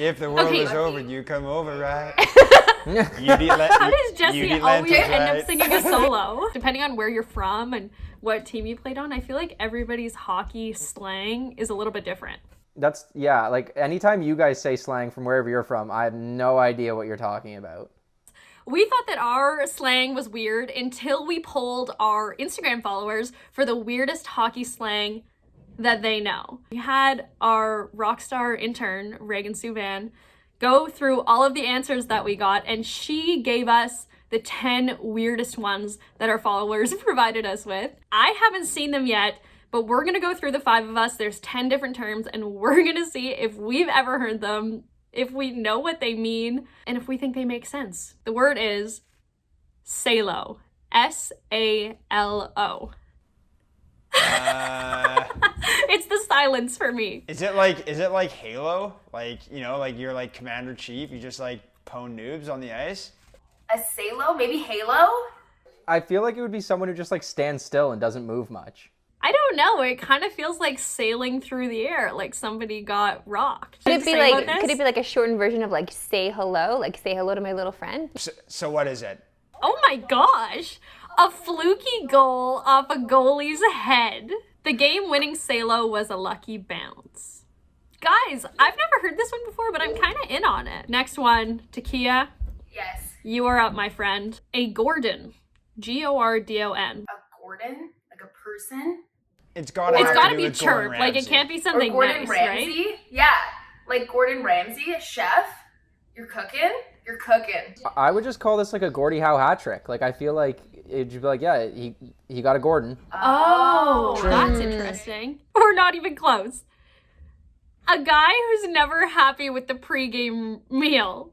If the world Okay. was over, you come over, right? How does Jesse always lentils, end right? up singing a solo? Depending on where you're from and what team you played on, I feel like everybody's hockey slang is a little bit different. That's, yeah, like anytime you guys say slang from wherever you're from, I have no idea what you're talking about. We thought that our slang was weird until we polled our Instagram followers for the weirdest hockey slang that they know. We had our rock star intern, Reagan Suvan, go through all of the answers that we got, and she gave us the 10 weirdest ones that our followers provided us with. I haven't seen them yet, but we're gonna go through the 5 of us. There's 10 different terms, and we're gonna see if we've ever heard them, if we know what they mean, and if we think they make sense. The word is SALO. SALO. It's the silence for me. Is it like Halo? Like, you know, like you're like Commander Chief, you just like pwn noobs on the ice? A Salo? Maybe Halo? I feel like it would be someone who just like stands still and doesn't move much. I don't know. It kind of feels like sailing through the air, like somebody got rocked. Could it be like a shortened version of like say hello? Like say hello to my little friend? So what is it? Oh my gosh! A fluky goal off a goalie's head. The game-winning SALO was a lucky bounce. Guys, I've never heard this one before, but I'm kind of in on it. Next one, Takia. Yes. You are up, my friend. A Gordon. Gordon. A Gordon? Like a person? It's gotta be chirp. Like it can't be Or something Gordon nice, Ramsay? right? Yeah. Like Gordon Ramsay, a chef. You're cooking? You're cooking. I would just call this like a Gordie Howe hat trick. Like I feel like it'd be like, yeah, he got a Gordon. Oh, that's interesting. We're not even close. A guy who's never happy with the pregame meal.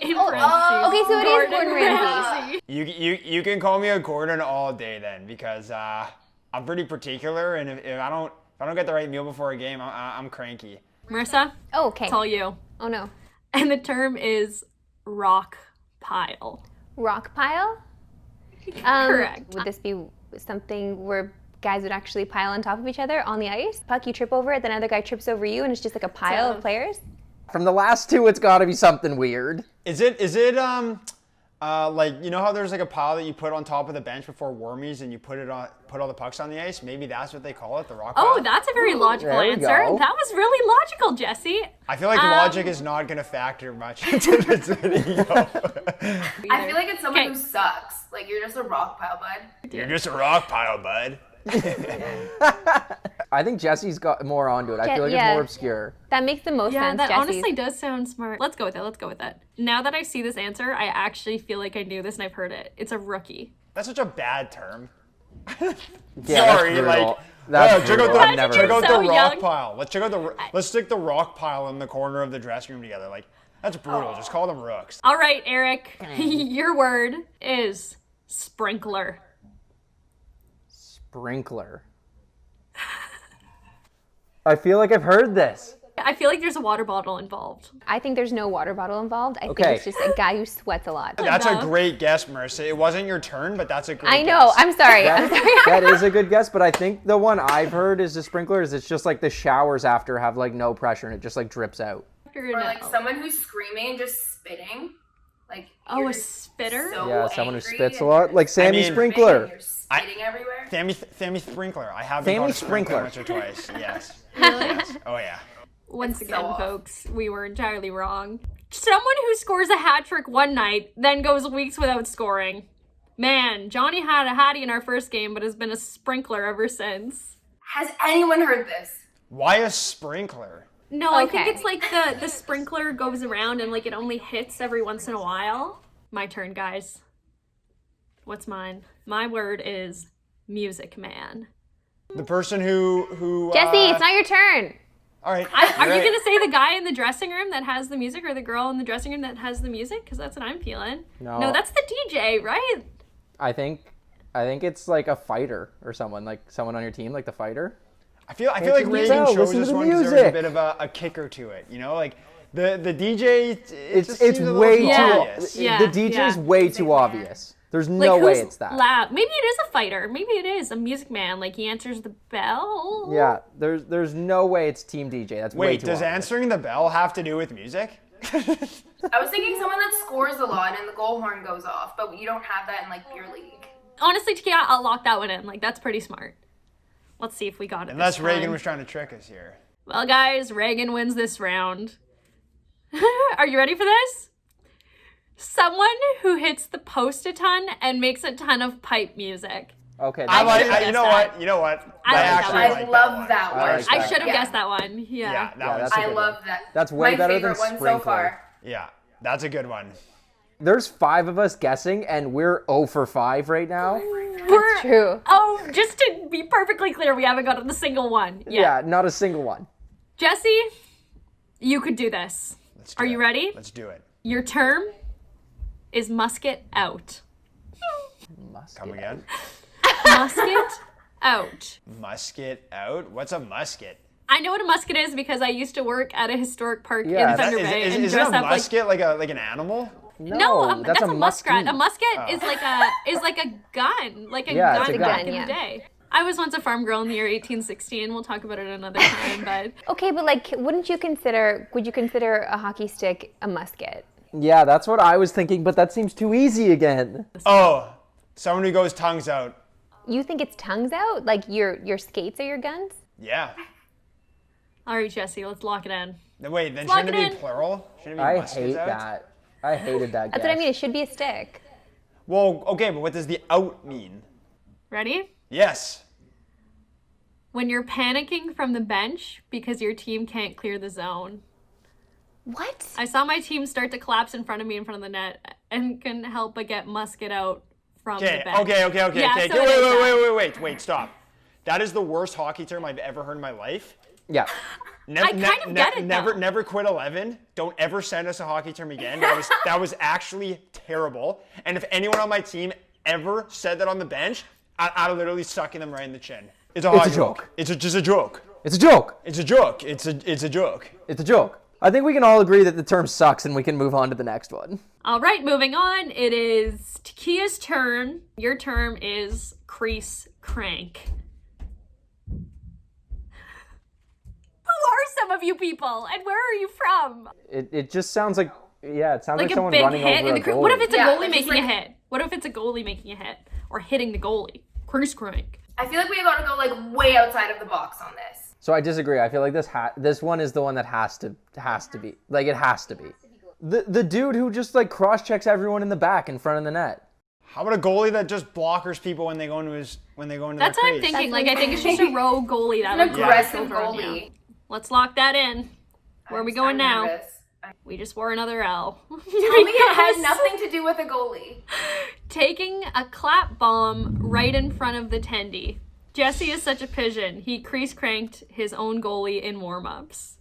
In parentheses, okay, so it is Gordon Ramsay. You can call me a Gordon all day then, because I'm pretty particular, and if I don't get the right meal before a game, I'm cranky. Marissa, Oh, okay. it's all you. Oh no. And the term is rock pile. Rock pile? Correct. Would this be something where guys would actually pile on top of each other on the ice? Puck, you trip over it, then another guy trips over you, and it's just like a pile of players? From the last two, it's got to be something weird. Is it like, you know how there's like a pile that you put on top of the bench before warmies and you put all the pucks on the ice? Maybe that's what they call it, the rock pile. Oh, that's a very logical there we answer. go. That was really logical, Jesse. I feel like logic is not gonna factor much into this video. I feel like it's someone Okay. who sucks. Like you're just a rock pile, bud. You're just a rock pile, bud. I think Jesse's got more onto it. I feel like it's more obscure. That makes the most Yeah, sense, that Jesse's. honestly does sound smart. Let's go with it. Now that I see this answer, I actually feel like I knew this and I've heard it. It's a rookie. That's such a bad term. Yeah, Sorry, that's like brutal. That's check brutal. out I've never check heard out that. so the rock young. pile. Let's stick the rock pile in the corner of the dressing room together. Like that's brutal. Just call them rooks. All right, Eric, your word is sprinkler. Sprinkler. I feel like I've heard this. I feel like there's a water bottle involved. I think there's no water bottle involved. I think Okay. it's just a guy who sweats a lot. That's a great guess, Marissa. It wasn't your turn, but that's a great I know. guess. I'm sorry. I'm sorry. That is a good guess, but I think the one I've heard is the sprinkler is it's just like the showers after have like no pressure and it just like drips out. Or like someone who's screaming and just spitting. Like Oh, you're a just spitter? so Yeah, someone who angry spits a and lot. you're Like Sammy mean- Sprinkler. You're spitting everywhere. Sammy Sprinkler. I have Sammy been called a sprinkler once Sprinkler. or twice. Yes. Yes. Oh yeah. Once It's again, so off. folks, we were entirely wrong. Someone who scores a hat trick one night, then goes weeks without scoring. Man, Johnny had a hattie in our first game, but has been a sprinkler ever since. Has anyone heard this? Why a sprinkler? No, I think Okay. it's like the sprinkler goes around and like it only hits every once in a while. My turn, guys. What's mine? My word is music man. The person who Jesse, it's not your turn. All right. Are you Right. gonna say the guy in the dressing room that has the music, or the girl in the dressing room that has the music? Because that's what I'm feeling. No. that's the DJ, right? I think it's like a fighter or someone on your team, like the fighter. I feel like Listen Reagan to chose the this one because there was a music. bit of a kicker to it. You know, like the DJ. It just It's seems a little way too too obvious. Yeah. the DJ's way too obvious. There's Like, no way who's it's that. loud? Maybe it is a fighter. Maybe it is a music man. Like he answers the bell. Yeah, there's no way it's Team DJ. That's way Wait, too does obvious. answering the bell have to do with music? I was thinking someone that scores a lot and the goal horn goes off, but you don't have that in like beer league. Honestly, Takia, I'll lock that one in. Like, that's pretty smart. Let's see if we got it. Unless this Reagan time. was trying to trick us here. Well, guys, Reagan wins this round. Are you ready for this? Someone who hits the post a ton and makes a ton of pipe music. Okay. I like. should've you guessed know that. what? You know what? I like that actually one. I like love that I one. like I that. should have Yeah. guessed that one. Yeah, Yeah. that was. that's a I good love one. that. That's way My better than favorite one so sprinkler. far. Yeah, that's a good one. There's 5 of us guessing, and we're 0 for 5 right now. We're, True. Oh, just to be perfectly clear, we haven't gotten a single one yet. Yeah, not a single one. Jesse, you could do this. Let's do Are it. you ready? Let's do it. Your term is musket out. Come again. Musket out. Musket out. What's a musket? I know what a musket is because I used to work at a historic park Yeah, in that- Thunder Bay and Is it dress a up like. musket like an animal? No, that's a muskrat. muskie. A musket is like a gun, like a Yeah, it's gun a back gun, in yeah. the day. I was once a farm girl in the year 1860, and we'll talk about it another time. But Okay, but like, would you consider a hockey stick a musket? Yeah, that's what I was thinking, but that seems too easy again. Oh, someone who goes tongues out. You think it's tongues out? Like your skates are your guns? Yeah. all right, Jesse, let's lock it in. Then wait, then Lock shouldn't it it be in. plural? Shouldn't it be I muskets hate out? that. I hated that That's guess. what I mean. It should be a stick. Well, okay, but what does the out mean? Ready? Yes. When you're panicking from the bench because your team can't clear the zone. What? I saw my team start to collapse in front of me in front of the net and couldn't help but get musket out from Okay, the bench. okay. Yeah, Okay. so it is that. Wait, stop. That is the worst hockey term I've ever heard in my life. Yeah. I kind of get it, though. Never quit 11. Don't ever send us a hockey term again. That was actually terrible. And if anyone on my team ever said that on the bench, I'd literally sucking them right in the chin. It's a hockey joke. It's just a joke. It's a joke. It's a joke. It's a joke. It's a joke. I think we can all agree that the term sucks and we can move on to the next one. All right, moving on. It is Takia's turn. Your term is crease crank. Who are some of you people, and where are you from? It just sounds like, yeah, it sounds like Like a someone big running hit over in a the. goalie. What if it's a Yeah, goalie it's making like- a hit? What if it's a goalie making a hit or hitting the goalie? Crease crank. I feel like we gotta go like way outside of the box on this. So I disagree. I feel like this one is the one that has to be. Like, it has to be. The dude who just like cross checks everyone in the back in front of the net. How about a goalie that just blockers people when they go into That's their what I'm crease? thinking. Like, I think it's just a rogue goalie that An would aggressive over on you. goalie. Let's lock that in. Where are we going I'm now? nervous. We just wore another L. Tell me it had Because nothing to do with a goalie. taking a clap bomb right in front of the tendy. Jesse is such a pigeon. He crease cranked his own goalie in warm-ups.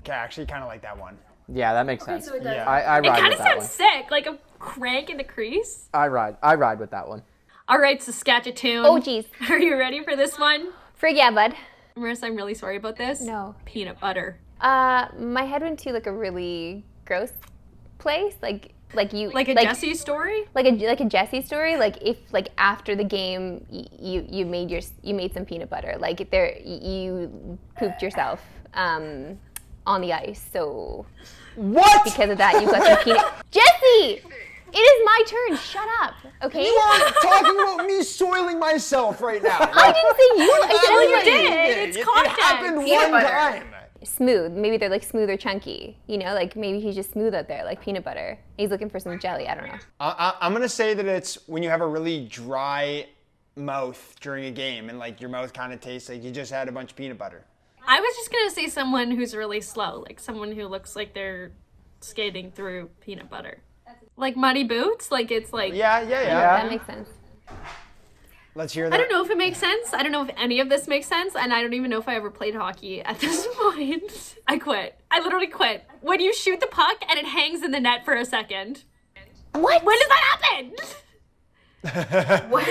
Okay, I actually kind of like that one. Yeah, that makes sense. So it does. Yeah. I It ride kind with of that sounds one. sick, like a crank in the crease. I ride with that one. All right, Saskatchewan. Oh, geez. Are you ready for this one? Frig yeah, bud. Marissa, I'm really sorry about this. No. Peanut butter. My head went to like a really gross place, like you Like a Jesse story? like a Jesse story. Like if like after the game you made some peanut butter, like there you pooped yourself on the ice. So What? because of that, you got some peanut. Jesse, it is my turn. Shut up, okay? You are talking about me soiling myself right now. I didn't say you. I said you you did. It's It content. happened Peanut one butter. time. Smooth. Maybe they're like smooth or chunky. You know, like maybe he's just smooth out there, like peanut butter. He's looking for some jelly. I don't know. I'm gonna say that it's when you have a really dry mouth during a game and like your mouth kind of tastes like you just had a bunch of peanut butter. I was just going to say someone who's really slow, like someone who looks like they're skating through peanut butter. Like muddy boots, like it's like... Yeah. That makes sense. Let's hear I that. don't know if it makes sense. I don't know if any of this makes sense, and I don't even know if I ever played hockey at this point. I quit. I literally quit. When you shoot the puck and it hangs in the net for a second. What? When does that happen? What?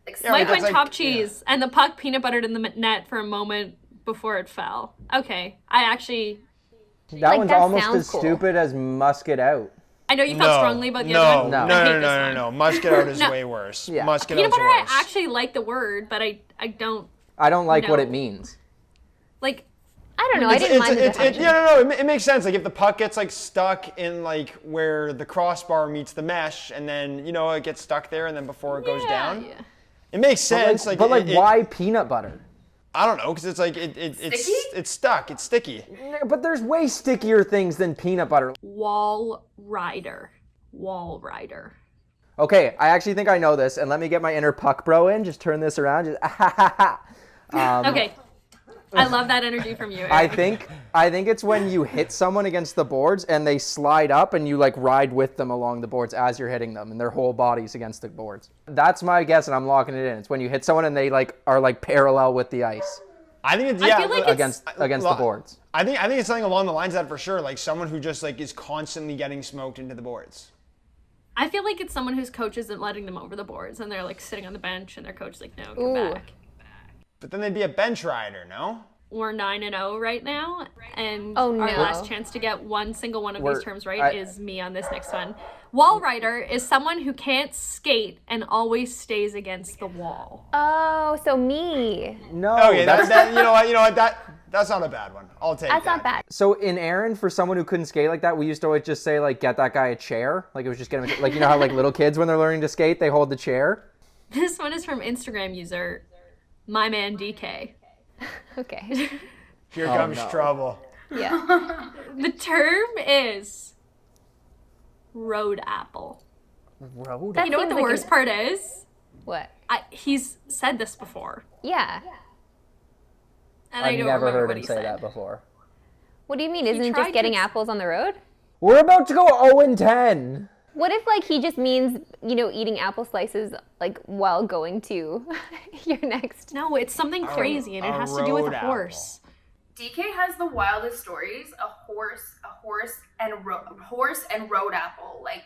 Mike that's went like- top cheese, and the puck peanut buttered in the net for a moment before it fell. Okay, I actually... That one's that almost sounds as cool. stupid as musket out. I know you felt strongly about the other one. No. I hate this one. No. Musket out is No. way worse. Yeah. Musket Peanut out's butter, I worse. actually like the word, but I don't... I don't like what No. it means. Like, I don't know. I didn't mind the definition. It makes sense. Like if the puck gets like stuck in like where the crossbar meets the mesh, and then it gets stuck there, and then before it goes down, it makes sense. But why peanut butter? I don't know, because it's like it's stuck. It's sticky. But there's way stickier things than peanut butter. Wall rider. Wall rider. Okay, I actually think I know this, and let me get my inner puck bro in. Just turn this around. Just Okay. I love that energy from you, Eric. I think it's when you hit someone against the boards and they slide up and you like ride with them along the boards as you're hitting them and their whole body's against the boards. That's my guess, and I'm locking it in. It's when you hit someone and they like are like parallel with the ice. I think it's I feel like against the boards. I think it's something along the lines of that for sure. Like someone who just like is constantly getting smoked into the boards. I feel like it's someone whose coach isn't letting them over the boards, and they're like sitting on the bench, and their coach is like, "No, come back." But then they'd be a bench rider, no? We're 9-0 right now, and Oh, no. our last chance to get one single one of these terms right is me on this next one. Wall rider is someone who can't skate and always stays against the wall. Oh, so me. No. Okay, you know what? That's not a bad one. I'll take That's that. not bad. So in Aaron, for someone who couldn't skate like that, we used to always just say like, get that guy a chair. Like it was just getting like how like little kids when they're learning to skate, they hold the chair. This one is from Instagram user, my man DK. Okay. Here comes trouble. Yeah. The term is road apple. Road. You know what the worst part is? What? He's said this before, Yeah. and I I've don't never remember heard what him he say said. that before. What do you mean? Isn't it tried just getting to- apples on the road? We're about to go 0-10. What if like he just means, eating apple slices like while going to your next? No, it's something crazy, and it has to do with road a apple. horse. DK has the wildest stories. A horse, and road apple. Like,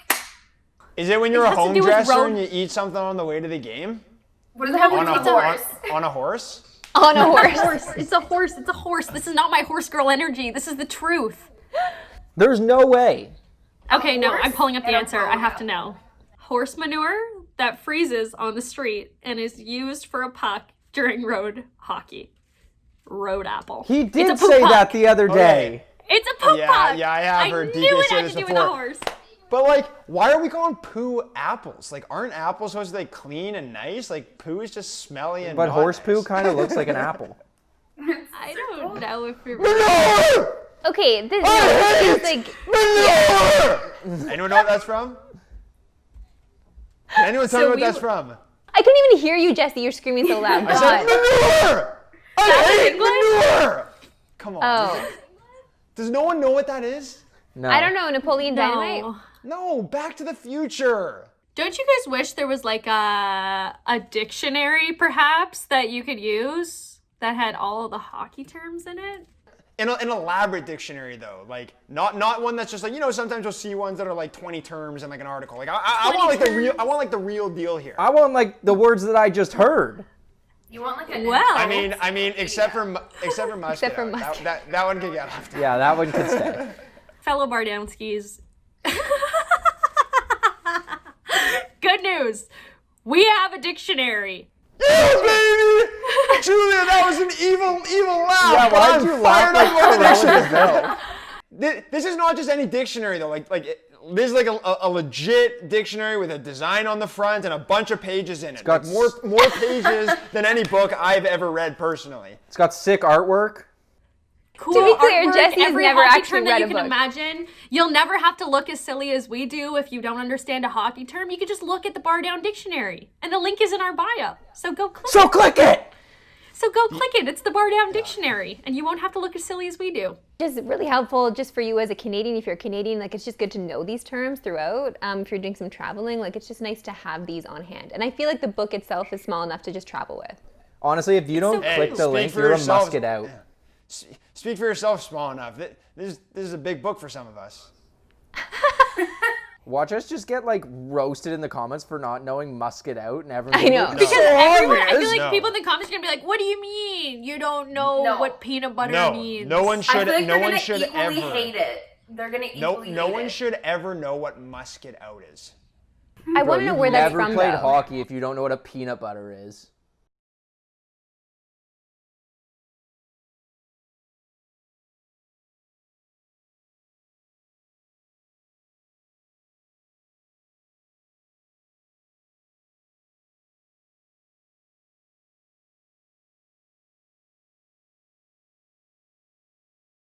Is it when you're a has to home do with dresser road- and you eat something on the way to the game? what does it have to On do a with the horse? on a horse? On a horse. Horse. It's a horse. It's a horse. This is not my horse girl energy. This is the truth. There's no way. Okay, no, horse I'm pulling up the and a answer. I have to road know. Horse manure that freezes on the street and is used for a puck during road hockey. Road apple. He It's did a poop say puck. that the other day. It's a poop Yeah, puck. yeah, I have heard knew DK it say had this to do with before. a horse. But like, why are we calling poo apples? Like, aren't apples supposed to be like, clean and nice? Like, poo is just smelly and But not horse poo nice. kind of looks like an apple. I don't know if you're. Manure! Okay, this I is hate like manure! Anyone know what that's from? Can anyone tell me So what we that's were- from? I couldn't even hear you, Jesse. You're screaming so loud. I said God. manure! I hate English? manure! Come on. Oh, Does no one know what that is? No. I don't know. Napoleon Dynamite. No. No, Back to the Future. Don't you guys wish there was like a dictionary, perhaps, that you could use that had all of the hockey terms in it? An elaborate dictionary though, like not one that's just like sometimes you'll see ones that are like 20 terms in like an article. Like I want like the real deal here. I want like the words that I just heard. You want like a Well, I mean, except for Musket. Except for Musket. That one could get off. Yeah, that one could stay. fellow Bardownskis. Good news. We have a dictionary. Yeah, baby! Julia, that was an evil laugh. Yeah, but why'd I'm you laugh fired like up over this Corella shit. DeVille? This is not just any dictionary though. This is like a legit dictionary with a design on the front and a bunch of pages in it. got Like more pages than any book I've ever read personally. It's got sick artwork. Cool To be clear, artwork, Jesse has every never hockey actually term read that you a can book. imagine. You'll never have to look as silly as we do if you don't understand a hockey term. You can just look at the BarDown Dictionary, and the link is in our bio. So go click So it. click it! So go click it. It's the BarDown Dictionary, and you won't have to look as silly as we do. Just really helpful just for you as a Canadian. If you're a Canadian, like it's just good to know these terms throughout. If you're doing some traveling, like it's just nice to have these on hand. And I feel like the book itself is small enough to just travel with. Honestly, if you don't so click cool. the Speak link, for you're a yourself. musket out. Yeah. Speak for yourself, small enough. This is a big book for some of us. Watch us just get like roasted in the comments for not knowing musket out and everyone. I know. Because So everyone, I obvious. feel like No. people in the comments are gonna be like, "What do you mean? You don't know No. what peanut butter No, means?" no one I should. feel like No they're one gonna should equally ever. hate it. They're gonna equally No hate one it. should ever know what musket out is. I want to know where that's Never from played though. hockey if you don't know what a peanut butter is.